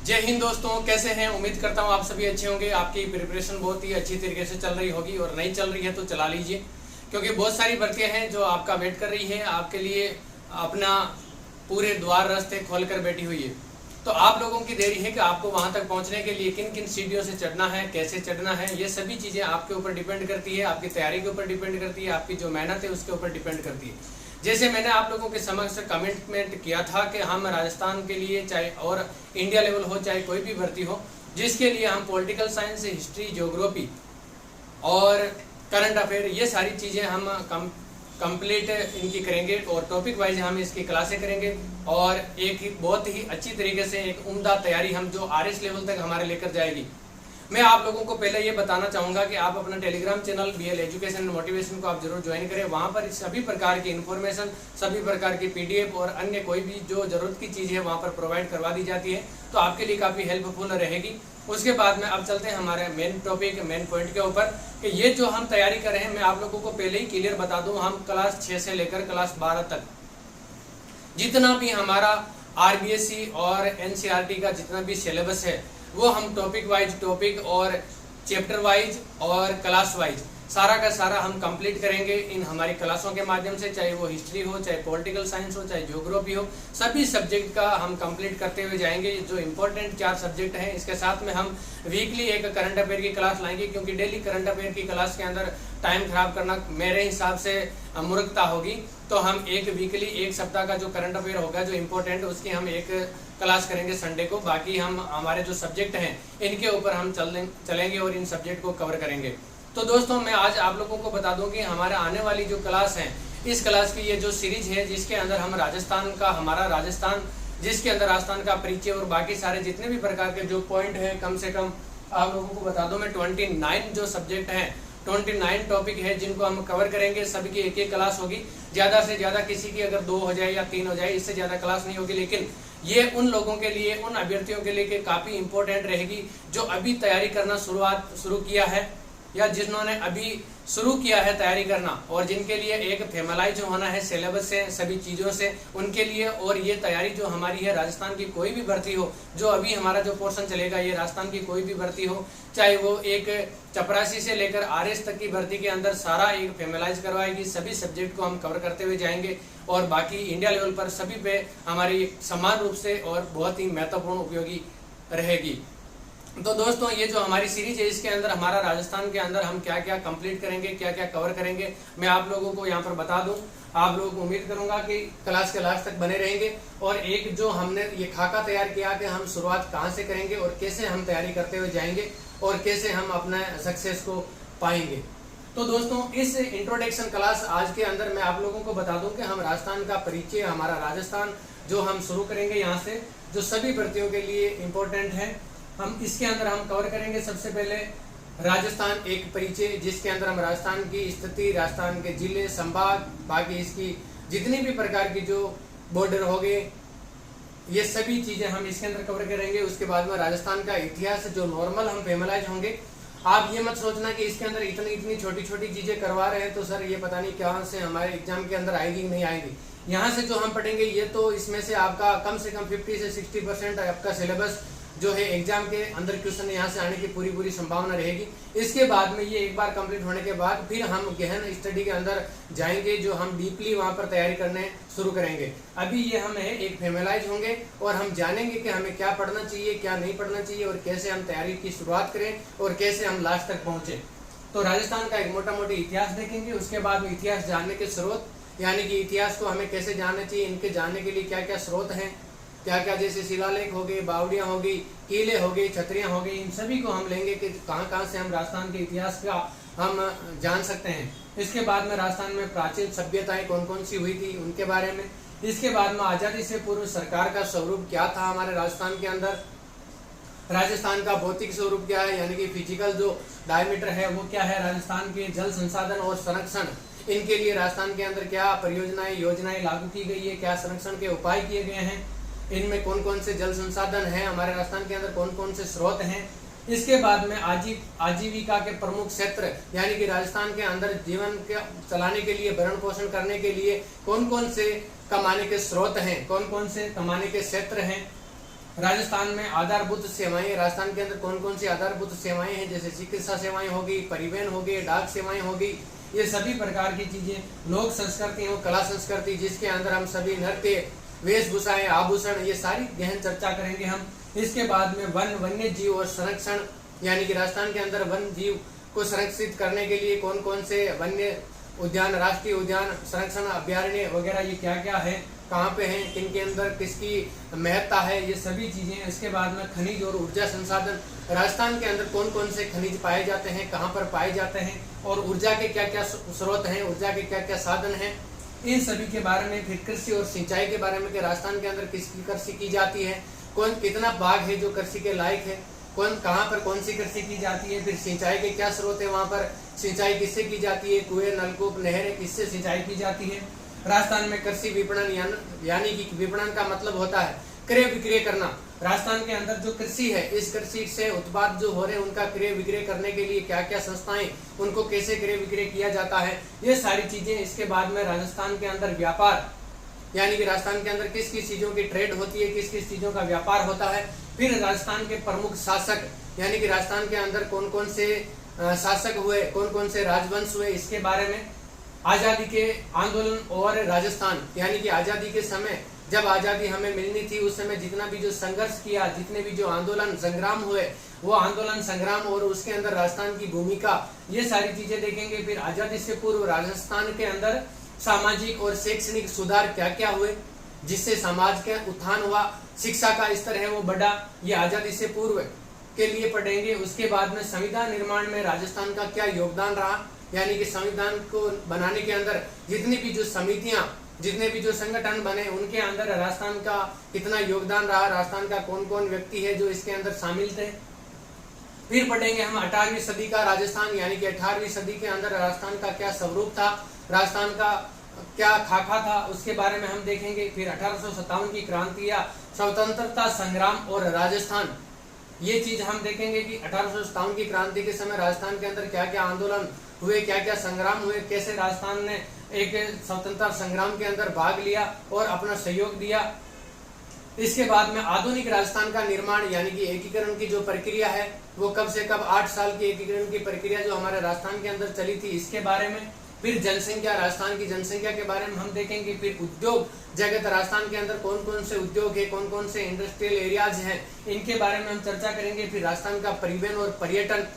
जय हिंद दोस्तों, कैसे हैं। उम्मीद करता हूं आप सभी अच्छे होंगे। आपकी प्रिपरेशन बहुत ही अच्छी तरीके से चल रही होगी और नहीं चल रही है तो चला लीजिए, क्योंकि बहुत सारी भर्तियां हैं जो आपका वेट कर रही है, आपके लिए अपना पूरे द्वार रास्ते खोल कर बैठी हुई है। तो आप लोगों की देरी है कि आपको वहां तक पहुंचने के लिए किन किन सीढ़ियों से चढ़ना है, कैसे चढ़ना है, ये सभी चीजें आपके ऊपर डिपेंड करती है, आपकी तैयारी के ऊपर डिपेंड करती है, आपकी जो मेहनत है उसके ऊपर डिपेंड करती है। जैसे मैंने आप लोगों के समक्ष कमिटमेंट किया था कि हम राजस्थान के लिए चाहे और इंडिया लेवल हो चाहे कोई भी भर्ती हो, जिसके लिए हम पॉलिटिकल साइंस, हिस्ट्री, ज्योग्राफी और करंट अफेयर ये सारी चीज़ें हम कंप्लीट इनकी करेंगे और टॉपिक वाइज हम इसकी क्लासें करेंगे और एक बहुत ही अच्छी तरीके से एक उम्दा तैयारी हम जो आरएस लेवल तक हमारे लेकर जाएगी। मैं आप लोगों को पहले ये बताना चाहूँगा कि आप अपना Telegram channel BL education and motivation को आप जरूर ज्वाइन करें। वहाँ पर सभी प्रकार की इन्फॉर्मेशन, सभी प्रकार की PDF और अन्य कोई भी जो ज़रूरत की चीज़ है वहाँ पर प्रोवाइड करवा दी जाती है, तो आपके लिए काफ़ी हेल्पफुल रहेगी। उसके बाद में अब चलते हैं हमारे मेन टॉपिक, मेन पॉइंट के ऊपर कि ये जो हम तैयारी कर रहे हैं, मैं आप लोगों को पहले ही क्लियर बता दूँ, हम क्लास 6 से लेकर क्लास 12 तक जितना भी हमारा RBSE और NCERT का जितना भी सिलेबस है वो हम टॉपिक वाइज टॉपिक और चैप्टर वाइज और क्लास वाइज सारा का सारा हम कंप्लीट करेंगे इन हमारी क्लासों के माध्यम से, चाहे वो हिस्ट्री हो, चाहे पॉलिटिकल साइंस हो, चाहे ज्योग्राफी हो, सभी सब्जेक्ट का हम कंप्लीट करते हुए जाएंगे। जो इम्पोर्टेंट 4 सब्जेक्ट हैं, इसके साथ में हम वीकली एक करंट अफेयर की क्लास लाएंगे, क्योंकि डेली करंट अफेयर की क्लास के अंदर टाइम खराब करना मेरे हिसाब से मूर्खता होगी। तो हम एक वीकली, एक सप्ताह का जो करंट अफेयर होगा जो इम्पोर्टेंट, उसकी हम एक क्लास करेंगे संडे को। बाकी हम हमारे जो सब्जेक्ट हैं इनके ऊपर हम चलेंगे और इन सब्जेक्ट को कवर करेंगे। तो दोस्तों, मैं आज आप लोगों को बता दूं कि हमारे आने वाली जो क्लास है, इस क्लास की ये जो सीरीज है जिसके अंदर हम राजस्थान का, हमारा राजस्थान, जिसके अंदर राजस्थान का परिचय और बाकी सारे जितने भी प्रकार के जो पॉइंट हैं, कम से कम आप लोगों को बता दूं मैं 29 जो सब्जेक्ट हैं, 29 टॉपिक है जिनको हम कवर करेंगे। सभी की एक क्लास होगी, ज़्यादा से ज़्यादा किसी की अगर 2 हो जाए या 3 हो जाए, इससे ज़्यादा क्लास नहीं होगी। लेकिन ये उन लोगों के लिए, उन अभ्यर्थियों के लिए काफ़ी इंपॉर्टेंट रहेगी जो अभी तैयारी करना शुरू किया है या जिन्होंने अभी शुरू किया है तैयारी करना, और जिनके लिए एक फैमिलाइज होना है सिलेबस से, सभी चीज़ों से, उनके लिए। और ये तैयारी जो हमारी है, राजस्थान की कोई भी भर्ती हो, जो अभी हमारा जो पोर्शन चलेगा, ये राजस्थान की कोई भी भर्ती हो, चाहे वो एक चपरासी से लेकर RS तक की भर्ती के अंदर सारा एक फैमिलाइज करवाएगी। सभी सब्जेक्ट को हम कवर करते हुए जाएंगे और बाकी इंडिया लेवल पर सभी पे हमारी समान रूप से और बहुत ही महत्वपूर्ण उपयोगी रहेगी। तो दोस्तों, ये जो हमारी सीरीज है, इसके अंदर हमारा राजस्थान के अंदर हम क्या क्या कंप्लीट करेंगे, क्या क्या कवर करेंगे, मैं आप लोगों को यहाँ पर बता दूं। आप लोग उम्मीद करूंगा कि क्लास के लास्ट तक बने रहेंगे। और एक जो हमने ये खाका तैयार किया कि हम शुरुआत कहाँ से करेंगे और कैसे हम तैयारी करते हुए जाएंगे और कैसे हम अपना सक्सेस को पाएंगे। तो दोस्तों, इस इंट्रोडक्शन क्लास आज के अंदर मैं आप लोगों को बता दूं कि हम राजस्थान का परिचय, हमारा राजस्थान जो हम शुरू करेंगे यहाँ से, जो सभी भर्तियों के लिए इम्पोर्टेंट है, हम इसके अंदर हम कवर करेंगे। सबसे पहले राजस्थान एक परिचय, जिसके अंदर हम राजस्थान की स्थिति, राजस्थान के जिले, संभाग, बाकी इसकी जितनी भी प्रकार की जो बॉर्डर हो गए, ये सभी चीजें हम इसके अंदर कवर करेंगे। उसके बाद में राजस्थान का इतिहास जो नॉर्मल हम फैमिलाइज होंगे। आप ये मत सोचना कि इसके अंदर इतनी छोटी छोटी चीजें करवा रहे हैं तो सर ये पता नहीं कहाँ से हमारे एग्जाम के अंदर आएगी कि नहीं आएगी। यहाँ से जो हम पढ़ेंगे ये तो इसमें से आपका कम 50 से 60% आपका सिलेबस जो है एग्जाम के अंदर क्वेश्चन यहाँ से आने की पूरी संभावना रहेगी। इसके बाद में ये एक बार कंप्लीट होने के बाद फिर हम गहन स्टडी के अंदर जाएंगे, जो हम डीपली वहाँ पर तैयारी करने शुरू करेंगे। अभी ये हम एक फैमिलाइज होंगे और हम जानेंगे कि हमें क्या पढ़ना चाहिए, क्या नहीं पढ़ना चाहिए और कैसे हम तैयारी की शुरुआत करें और कैसे हम लास्ट तक पहुँचे। तो राजस्थान का एक मोटा इतिहास देखेंगे। उसके बाद में इतिहास जानने के स्रोत, यानी कि इतिहास को हमें कैसे जानना चाहिए, इनके जानने के लिए क्या क्या स्रोत हैं, क्या क्या, जैसे शिलालेख हो गए, बावड़ियाँ हो गई, किले हो गए, छतरियाँ हो गई, इन सभी को हम लेंगे कि कहाँ से हम राजस्थान के इतिहास का हम जान सकते हैं। इसके बाद में राजस्थान में प्राचीन सभ्यताएं कौन कौन सी हुई थी उनके बारे में। इसके बाद में आज़ादी से पूर्व सरकार का स्वरूप क्या था हमारे राजस्थान के अंदर, राजस्थान का भौतिक स्वरूप क्या है, यानी कि फिजिकल जो डायमीटर है वो क्या है, राजस्थान के जल संसाधन और संरक्षण, इनके लिए राजस्थान के अंदर क्या परियोजनाएं, योजनाएं लागू की गई है, क्या संरक्षण के उपाय किए गए हैं, इनमें कौन कौन से जल संसाधन हैं हमारे राजस्थान के अंदर, कौन कौन से स्रोत हैं। इसके बाद में आजीविका के प्रमुख क्षेत्र, यानी कि राजस्थान के अंदर जीवन के चलाने के लिए, भरण पोषण करने के लिए कौन कौन से कमाने के स्रोत हैं, कौन कौन से कमाने के क्षेत्र हैं। राजस्थान में आधारभूत सेवाएं, राजस्थान के अंदर कौन कौन सी आधारभूत सेवाएं हैं, जैसे चिकित्सा सेवाएं होगी, परिवहन हो गए, डाक सेवाएं होगी, ये सभी प्रकार की चीजें, लोक संस्कृति और कला संस्कृति जिसके अंदर हम सभी नृत्य, वेशभूषाएं, आभूषण, ये सारी गहन चर्चा करेंगे हम। इसके बाद में वन्य जीव और संरक्षण, यानी कि राजस्थान के अंदर वन जीव को संरक्षित करने के लिए कौन कौन से वन्य उद्यान, राष्ट्रीय उद्यान, संरक्षण अभ्यारण्य वगैरह ये क्या क्या है, कहाँ पे हैं, किन के अंदर किसकी महत्ता है, ये सभी चीजें। इसके बाद में खनिज और ऊर्जा संसाधन, राजस्थान के अंदर कौन कौन से खनिज पाए जाते हैं, कहाँ पर पाए जाते हैं, और ऊर्जा के क्या क्या स्रोत हैं, ऊर्जा के क्या क्या साधन हैं, इन सभी के बारे में। फिर कृषि और सिंचाई के बारे में कि राजस्थान के अंदर किसकी कृषि की जाती है, कौन कितना भाग है जो कृषि के लायक है, कौन कहाँ पर कौन सी कृषि की जाती है, फिर सिंचाई के क्या स्रोत है, वहाँ पर सिंचाई किससे की जाती है, कुएं, नलकूप, नहरें किससे सिंचाई की जाती है। राजस्थान में कृषि विपणन, यानी कि विपणन का मतलब होता है क्रय विक्रय करना। राजस्थान के अंदर जो कृषि है, इस कृषि से उत्पाद जो हो रहे हैं उनका क्रय विक्रय करने के लिए क्या क्या संस्थाएं, उनको कैसे क्रय विक्रय किया जाता है, ये सारी चीजें। इसके बाद में राजस्थान के अंदर व्यापार, यानी कि राजस्थान के अंदर किस किस चीजों की ट्रेड होती है, किस किस चीजों का व्यापार होता है। फिर राजस्थान के प्रमुख शासक, यानी कि राजस्थान के अंदर कौन कौन से शासक हुए, कौन कौन से राजवंश हुए, इसके बारे में। आजादी के आंदोलन और राजस्थान, यानी कि आजादी के समय जब आजादी हमें मिलनी थी उस समय जितना भी जो संघर्ष किया, जितने भी जो आंदोलन संग्राम हुए, वो आंदोलन संग्राम और उसके अंदर राजस्थान की भूमिका, ये सारी चीजें देखेंगे। फिर आजादी से पूर्व राजस्थान के अंदर सामाजिक और शैक्षणिक सुधार क्या क्या हुए, जिससे समाज का उत्थान हुआ, शिक्षा का स्तर है वो बढ़ा, ये आजादी से पूर्व के लिए पढ़ेंगे। उसके बाद में संविधान निर्माण में राजस्थान का क्या योगदान रहा, यानी कि संविधान को बनाने के अंदर जितनी भी जो समितियां, जितने भी जो संगठन बने, उनके अंदर राजस्थान का कितना योगदान रहा, राजस्थान का कौन कौन व्यक्ति है जो इसके अंदर शामिल थे। फिर पढ़ेंगे हम 18वीं सदी का राजस्थान, यानी कि 18वीं सदी के अंदर राजस्थान का क्या स्वरूप था, राजस्थान का क्या खाका था, उसके बारे में हम देखेंगे। फिर 1857 की क्रांति या स्वतंत्रता संग्राम और राजस्थान, ये चीज हम देखेंगे कि 1857 की क्रांति के समय राजस्थान के अंदर क्या क्या आंदोलन हुए, क्या क्या संग्राम हुए, कैसे राजस्थान ने एक स्वतंत्रता संग्राम के अंदर भाग लिया और अपना सहयोग दिया। इसके बाद में आधुनिक राजस्थान का निर्माण, यानी कि एकीकरण की जो प्रक्रिया है वो कब से कब, 8 साल की एकीकरण की प्रक्रिया जो हमारे राजस्थान के अंदर चली थी, इसके बारे में। फिर जनसंख्या, राजस्थान की जनसंख्या के बारे में हम देखेंगे। फिर उद्योग जगत, राजस्थान के अंदर कौन कौन से उद्योग है, कौन कौन से इंडस्ट्रियल एरियाज हैं, इनके बारे में हम चर्चा करेंगे। फिर राजस्थान का परिवहन और पर्यटन,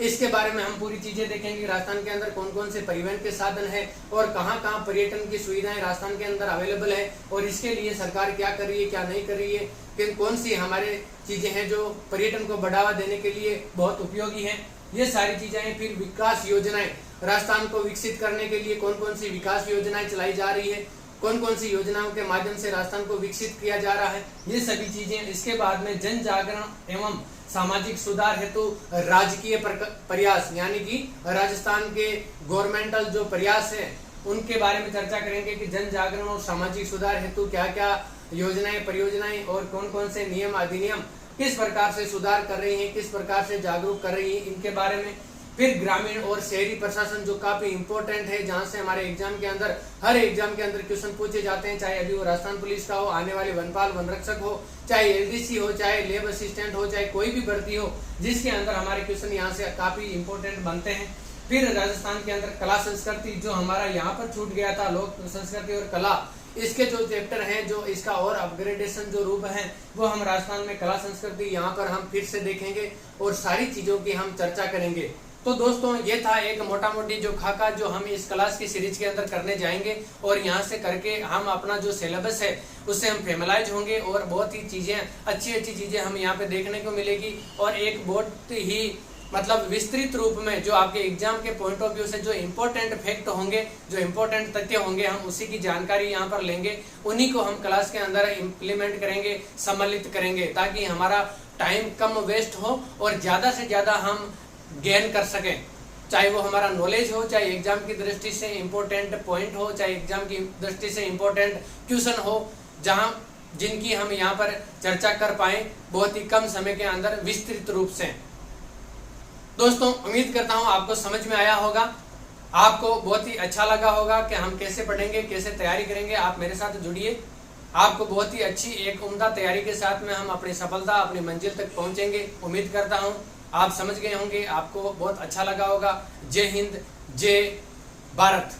इसके बारे में हम पूरी चीजें देखेंगे। राजस्थान के अंदर कौन कौन से परिवहन के साधन है और कहाँ कहाँ पर्यटन की सुविधाएं राजस्थान के अंदर अवेलेबल है और इसके लिए सरकार क्या कर रही है, क्या नहीं कर रही है, कि कौन सी हमारे चीजें हैं जो पर्यटन को बढ़ावा देने के लिए बहुत उपयोगी है, ये सारी चीजें हैं। फिर विकास योजनाएं, राजस्थान को विकसित करने के लिए कौन कौन सी विकास योजनाएं चलाई जा रही है, कौन कौन सी योजनाओं के माध्यम से राजस्थान को विकसित किया जा रहा है, ये सभी चीजें। इसके बाद में जन जागरण एवं सामाजिक सुधार हेतु राजकीय प्रयास, यानी कि राजस्थान के गवर्नमेंटल जो प्रयास है उनके बारे में चर्चा करेंगे कि जन जागरण और सामाजिक सुधार हेतु क्या क्या योजनाएं, परियोजनाएं और कौन कौन से नियम अधिनियम किस प्रकार से सुधार कर रही हैं, किस प्रकार से जागरूक कर रही हैं, इनके बारे में। फिर ग्रामीण और शहरी प्रशासन जो काफी इंपॉर्टेंट है, जहां से हमारे एग्जाम के अंदर, हर एग्जाम के अंदर क्वेश्चन पूछे जाते हैं, चाहे अभी वो राजस्थान पुलिस का हो, आने वाले वनपाल वनरक्षक हो, चाहे एलडीसी हो, चाहे लेब असिस्टेंट हो, चाहे कोई भी भर्ती हो, जिसके अंदर हमारे क्वेश्चन यहाँ से काफी इंपॉर्टेंट बनते हैं। फिर राजस्थान के अंदर कला संस्कृति, जो हमारा यहाँ पर छूट गया था, लोक संस्कृति और कला, इसके जो चैप्टर हैं, जो इसका और अपग्रेडेशन जो रूप है, वो हम राजस्थान में कला संस्कृति यहाँ पर हम फिर से देखेंगे और सारी चीजों की हम चर्चा करेंगे। तो दोस्तों ये था एक मोटा मोटी जो खाका जो हम इस क्लास की सीरीज के अंदर करने जाएंगे और यहाँ से करके हम अपना जो सिलेबस है उससे हम फेमलाइज होंगे और बहुत ही चीजें, अच्छी अच्छी चीजें हम यहाँ पे देखने को मिलेगी और एक बहुत ही मतलब विस्तृत रूप में जो आपके एग्जाम के पॉइंट ऑफ व्यू से जो इम्पोर्टेंट फैक्ट होंगे, जो इम्पोर्टेंट तथ्य होंगे, हम उसी की जानकारी यहाँ पर लेंगे, उन्हीं को हम क्लास के अंदर इम्प्लीमेंट करेंगे, सम्मिलित करेंगे, ताकि हमारा टाइम कम वेस्ट हो और ज्यादा से ज्यादा हम गेन कर सकें। चाहे वो हमारा नॉलेज हो, चाहे एग्जाम की दृष्टि से इम्पोर्टेंट पॉइंट हो, चाहे एग्जाम की दृष्टि से इम्पोर्टेंट क्वेश्चन हो, जहां जिनकी हम यहाँ पर चर्चा कर पाए बहुत ही कम समय के अंदर विस्तृत रूप से। दोस्तों उम्मीद करता हूँ आपको समझ में आया होगा, आपको बहुत ही अच्छा लगा होगा कि हम कैसे पढ़ेंगे, कैसे तैयारी करेंगे। आप मेरे साथ जुड़िए, आपको बहुत ही अच्छी एक उम्दा तैयारी के साथ में हम अपनी सफलता, अपनी मंजिल तक पहुंचेंगे। उम्मीद करता हूं आप समझ गए होंगे, आपको बहुत अच्छा लगा होगा। जय हिंद, जय भारत।